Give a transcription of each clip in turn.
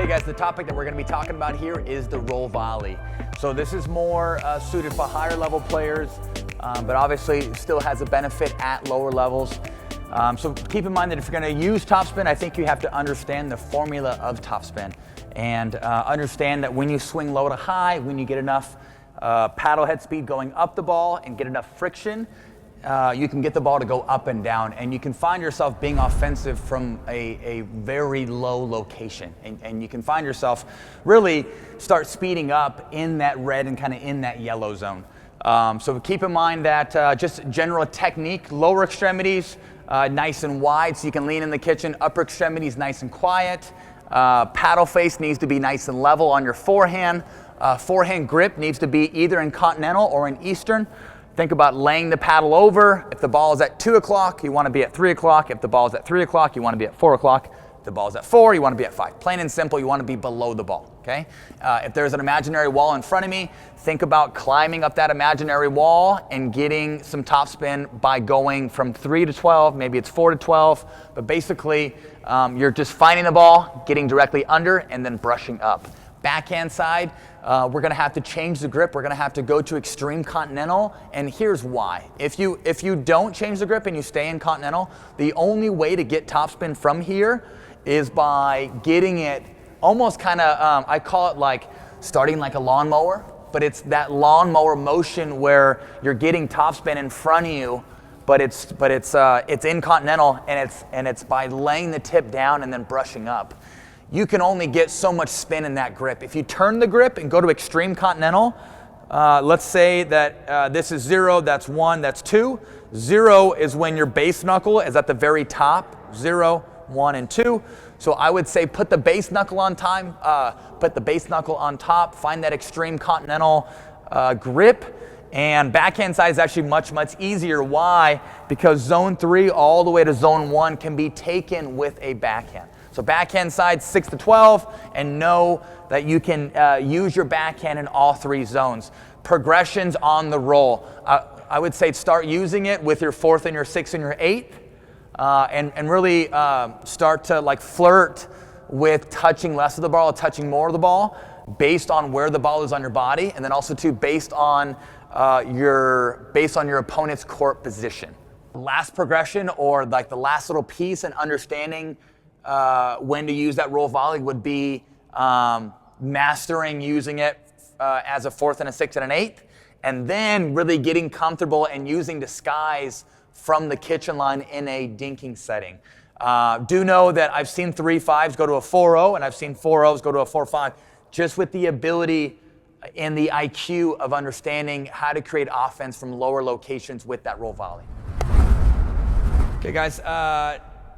Hey guys, the topic that we're going to be talking about here is the roll volley. So this is more suited for higher level players, but obviously still has a benefit at lower levels. So keep in mind that if you're going to use topspin, I think you have to understand the formula of topspin and understand that when you swing low to high, when you get enough paddle head speed going up the ball and get enough friction, you can get the ball to go up and down, and you can find yourself being offensive from a very low location, and you can find yourself really start speeding up in that red and kind of in that yellow zone. So keep in mind that just general technique, lower extremities nice and wide so you can lean in the kitchen, upper extremities nice and quiet, paddle face needs to be nice and level on your forehand, forehand grip needs to be either in continental or in eastern. Think about laying the paddle over. If the ball is at 2 o'clock, you want to be at 3 o'clock. If the ball is at 3 o'clock, you want to be at 4 o'clock. If the ball is at 4, you want to be at 5. Plain and simple, you want to be below the ball, okay? If there's an imaginary wall in front of me, think about climbing up that imaginary wall and getting some topspin by going from 3 to 12, maybe it's 4 to 12, but basically you're just finding the ball, getting directly under, and then brushing up. Backhand side, we're going to have to change the grip. We're going to have to go to extreme continental, and here's why. If you don't change the grip and you stay in continental, the only way to get topspin from here is by getting it almost kind of, I call it like starting like a lawnmower, but it's that lawnmower motion where you're getting topspin in front of you, but it's in continental, and it's by laying the tip down and then brushing up. You can only get so much spin in that grip. If you turn the grip and go to extreme continental, let's say that this is 0, that's 1, that's 2. 0 is when your base knuckle is at the very top, 0, 1, and 2. So I would say put the base knuckle on top, find that extreme continental grip, and backhand side is actually much, much easier. Why? Because zone 3 all the way to zone 1 can be taken with a backhand. So backhand side 6 to 12, and know that you can use your backhand in all 3 zones. Progressions on the roll. I would say start using it with your 4th and your 6th and your 8th, and really start to like flirt with touching less of the ball, touching more of the ball, based on where the ball is on your body, and then also too based on your opponent's court position. Last progression, or like the last little piece in understanding when to use that roll volley, would be mastering using it as a 4th and a 6th and an 8th, and then really getting comfortable and using disguise from the kitchen line in a dinking setting. Do know that I've seen 3-5s go to a 4-0, and I've seen 4-0s go to a 4-5, just with the ability and the IQ of understanding how to create offense from lower locations with that roll volley. Okay guys,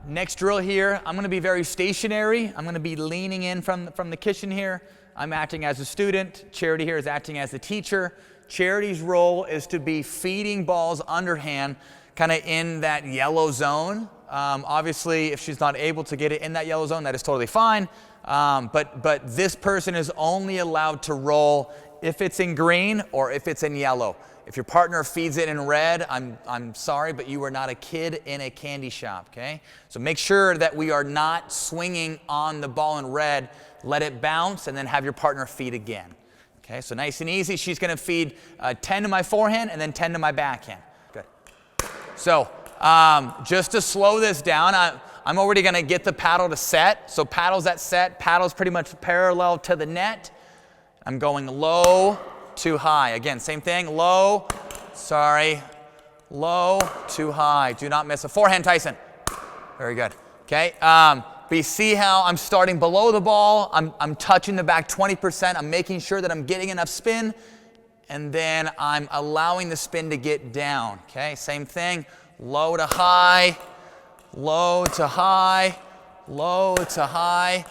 next drill here, I'm going to be very stationary. I'm going to be leaning in from the kitchen here. I'm acting as a student. Charity here is acting as the teacher. Charity's role is to be feeding balls underhand, kind of in that yellow zone. Obviously, if she's not able to get it in that yellow zone, that is totally fine. But this person is only allowed to roll if it's in green or if it's in yellow. If your partner feeds it in red, I'm sorry, but you are not a kid in a candy shop, okay? So make sure that we are not swinging on the ball in red. Let it bounce and then have your partner feed again. Okay, so nice and easy. She's gonna feed 10 to my forehand and then 10 to my backhand. Good. So just to slow this down, I'm already gonna get the paddle to set. So paddle's at set, paddle's pretty much parallel to the net. I'm going low to high. Again, same thing, low to high. Do not miss a forehand, Tyson. Very good. Okay, but you see how I'm starting below the ball, I'm touching the back 20%, I'm making sure that I'm getting enough spin, and then I'm allowing the spin to get down. Okay, same thing, low to high, low to high, low to high.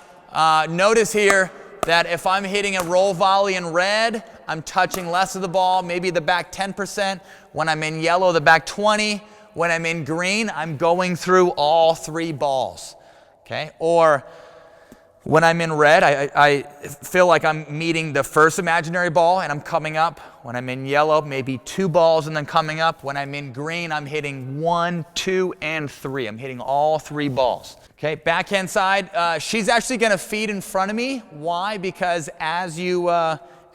Notice here that if I'm hitting a roll volley in red, I'm touching less of the ball, maybe the back 10%. When I'm in yellow, the back 20. When I'm in green, I'm going through all 3 balls. Okay? Or When I'm in red, I feel like I'm meeting the first imaginary ball and I'm coming up. When I'm in yellow, maybe 2 balls and then coming up. When I'm in green, I'm hitting 1, 2, and 3. I'm hitting all 3 balls. Okay, backhand side, she's actually gonna feed in front of me. Why? Because as you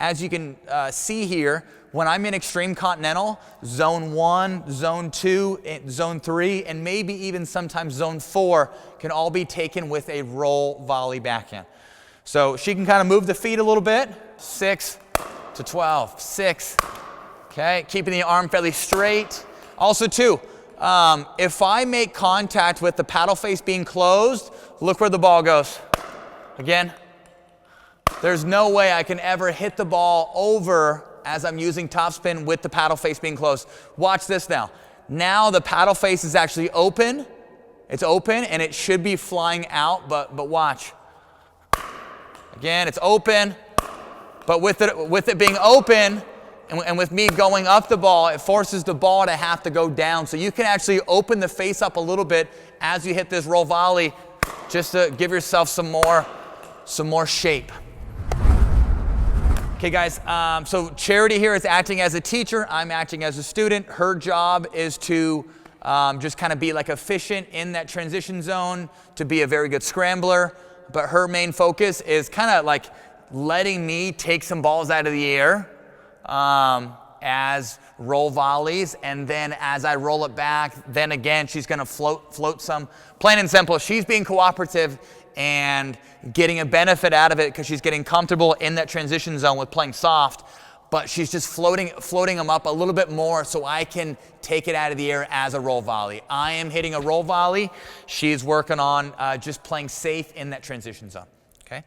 can see here, when I'm in extreme continental, zone 1, zone 2, zone 3, and maybe even sometimes zone 4 can all be taken with a roll volley backhand. So she can kind of move the feet a little bit. 6 to 12, 6. Okay, keeping the arm fairly straight. Also too, if I make contact with the paddle face being closed, look where the ball goes. Again, there's no way I can ever hit the ball over as I'm using topspin with the paddle face being closed. Watch this now. Now the paddle face is actually open. It's open and it should be flying out, but watch. Again, it's open, but with it being open and with me going up the ball, it forces the ball to have to go down. So you can actually open the face up a little bit as you hit this roll volley, just to give yourself some more shape. Okay guys, so Charity here is acting as a teacher. I'm acting as a student. Her job is to just kind of be like efficient in that transition zone, to be a very good scrambler. But her main focus is kind of like letting me take some balls out of the air as roll volleys. And then as I roll it back, then again, she's going to float some. Plain and simple, she's being cooperative and getting a benefit out of it because she's getting comfortable in that transition zone with playing soft, but she's just floating them up a little bit more so I can take it out of the air as a roll volley. I am hitting a roll volley. She's working on just playing safe in that transition zone. Okay?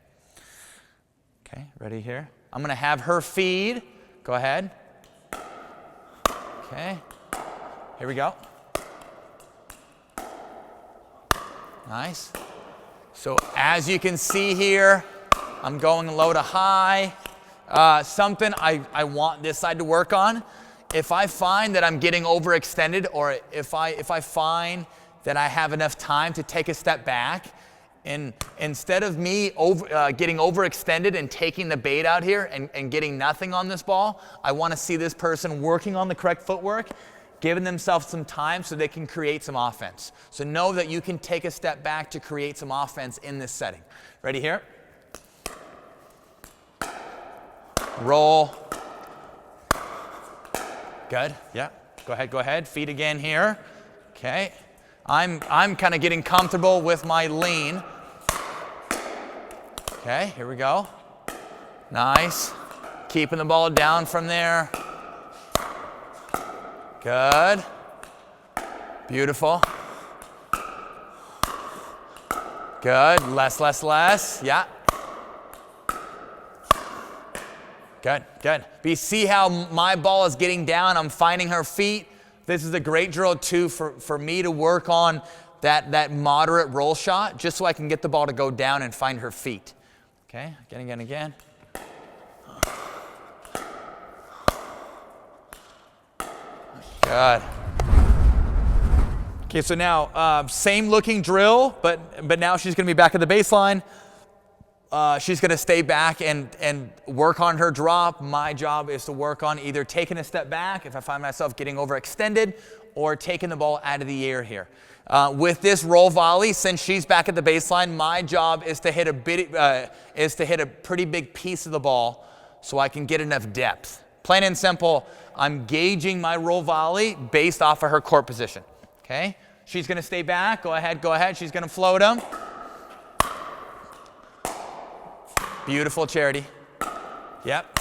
Okay, ready here? I'm gonna have her feed. Go ahead. Okay, here we go. Nice. So as you can see here, I'm going low to high. Something I want this side to work on. If I find that I'm getting overextended, or if I find that I have enough time to take a step back, and instead of me getting overextended and taking the bait out here and getting nothing on this ball, I want to see this person working on the correct footwork, giving themselves some time so they can create some offense. So know that you can take a step back to create some offense in this setting. Ready here? Roll. Good, yeah, go ahead, feet again here. Okay, I'm kind of getting comfortable with my lean. Okay, here we go. Nice, keeping the ball down from there. Good. Beautiful. Good. Less. Yeah. Good. But you see how my ball is getting down? I'm finding her feet. This is a great drill too for me to work on that moderate roll shot, just so I can get the ball to go down and find her feet. Okay. Again. Good. Okay, so now same looking drill, but now she's going to be back at the baseline. She's going to stay back and work on her drop. My job is to work on either taking a step back if I find myself getting overextended, or taking the ball out of the air here. With this roll volley, since she's back at the baseline, my job is to hit a pretty big piece of the ball so I can get enough depth. Plain and simple, I'm gauging my roll volley based off of her court position. Okay? She's going to stay back. Go ahead. She's going to float them. Beautiful, Charity. Yep.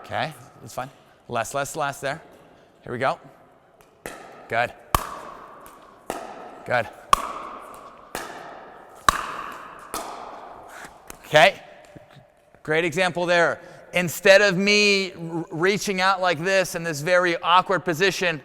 Okay, that's fine. Less there. Here we go. Good. Okay, great example there. Instead of me reaching out like this in this very awkward position,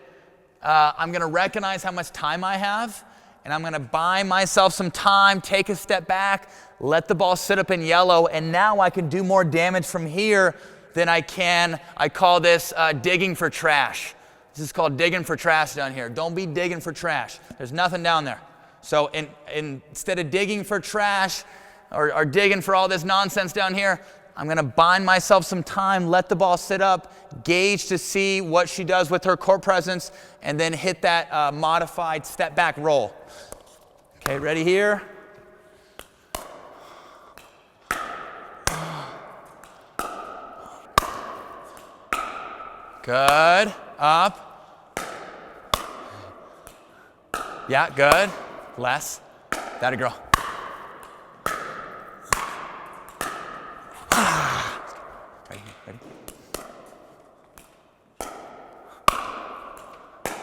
I'm going to recognize how much time I have, and I'm going to buy myself some time, take a step back, let the ball sit up in yellow, and now I can do more damage from here than I can. I call this digging for trash. This is called digging for trash down here. Don't be digging for trash. There's nothing down there. So instead of digging for trash or digging for all this nonsense down here, I'm going to bind myself some time, let the ball sit up, gauge to see what she does with her court presence, and then hit that modified step back roll. Okay, ready here? Good. Up. Yeah, good. Less. That a girl. Ready.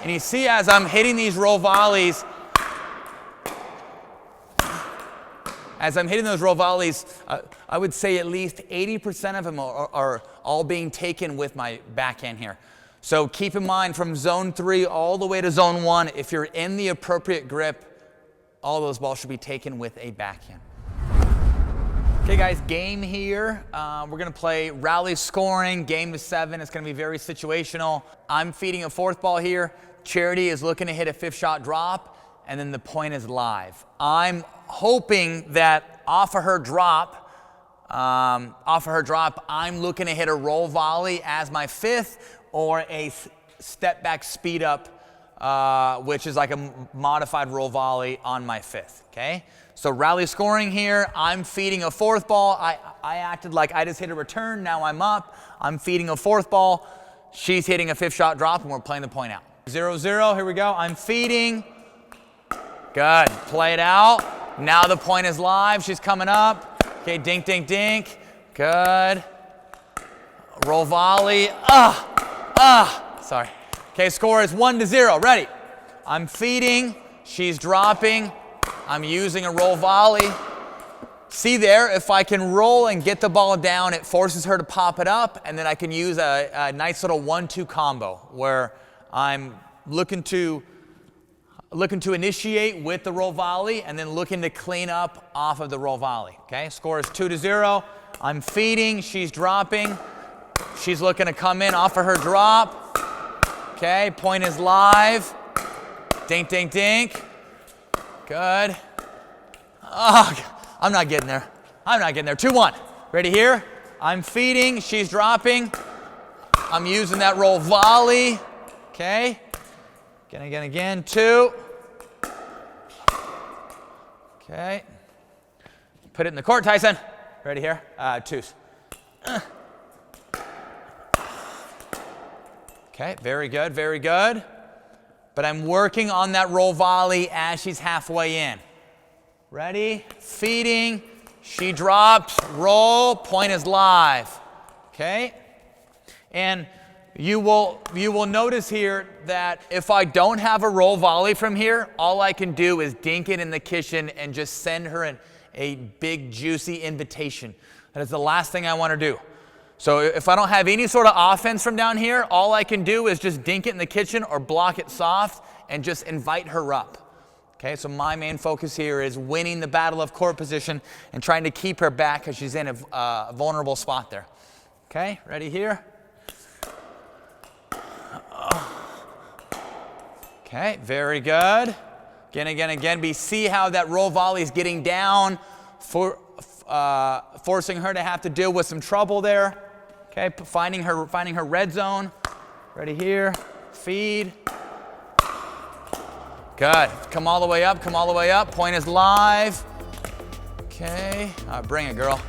And you see as I'm hitting these roll volleys, I would say at least 80% of them are all being taken with my backhand here. So keep in mind from zone 3 all the way to zone 1, if you're in the appropriate grip, all those balls should be taken with a backhand. Okay guys, game here. We're gonna play rally scoring, game to 7. It's gonna be very situational. I'm feeding a 4th ball here. Charity is looking to hit a 5th shot drop, and then the point is live. I'm hoping that off of her drop, I'm looking to hit a roll volley as my 5th, or a step back speed up, which is like a modified roll volley on my 5th, okay? So rally scoring here, I'm feeding a 4th ball. I acted like I just hit a return, now I'm up. I'm feeding a 4th ball. She's hitting a 5th shot drop, and we're playing the point out. 0-0, here we go. I'm feeding. Good, play it out. Now the point is live, she's coming up. Okay, dink, dink, dink. Good. Roll volley. Sorry. Okay, score is 1-0. Ready? I'm feeding. She's dropping. I'm using a roll volley. See there, if I can roll and get the ball down, it forces her to pop it up, and then I can use a nice little 1-2 combo where I'm looking to initiate with the roll volley and then looking to clean up off of the roll volley. Okay, score is 2-0. I'm feeding. She's dropping. She's looking to come in off of her drop. Okay, point is live. Dink, dink, dink. Good. Oh, I'm not getting there. 2-1. Ready here? I'm feeding. She's dropping. I'm using that roll volley. Okay. Again. 2. Okay. Put it in the court, Tyson. Ready here? 2s. Okay, very good. But I'm working on that roll volley as she's halfway in. Ready? Feeding. She drops. Roll. Point is live. Okay? And you will notice here that if I don't have a roll volley from here, all I can do is dink it in the kitchen and just send her a big, juicy invitation. That is the last thing I want to do. So if I don't have any sort of offense from down here, all I can do is just dink it in the kitchen or block it soft and just invite her up. Okay, so my main focus here is winning the battle of court position and trying to keep her back because she's in a vulnerable spot there. Okay, ready here? Okay, very good. Again. See how that roll volley is getting down, forcing her to have to deal with some trouble there. Okay, finding her red zone. Ready here, feed. Good, come all the way up, point is live. Okay, bring it, girl.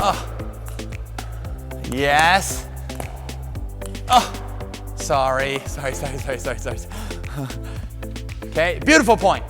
Oh, yes. Oh, sorry. Okay, beautiful point.